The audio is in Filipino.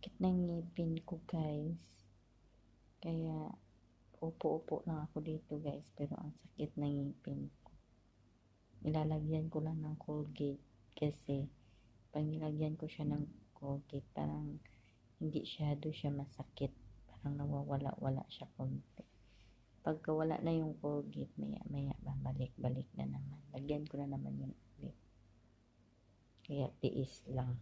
sakit ng ngipin ko guys. Kaya upo-upo lang ako dito guys, pero ang sakit ng ngipin ko. Nilalagyan ko lang ng Colgate kasi pag nilagyan ko siya ng Colgate, parang hindi siya masakit. Parang nawawala-wala siya konti. Pagka wala na yung Colgate, maya babalik-balik na naman. Lagyan ko na naman yung ulit. Kaya tiis lang.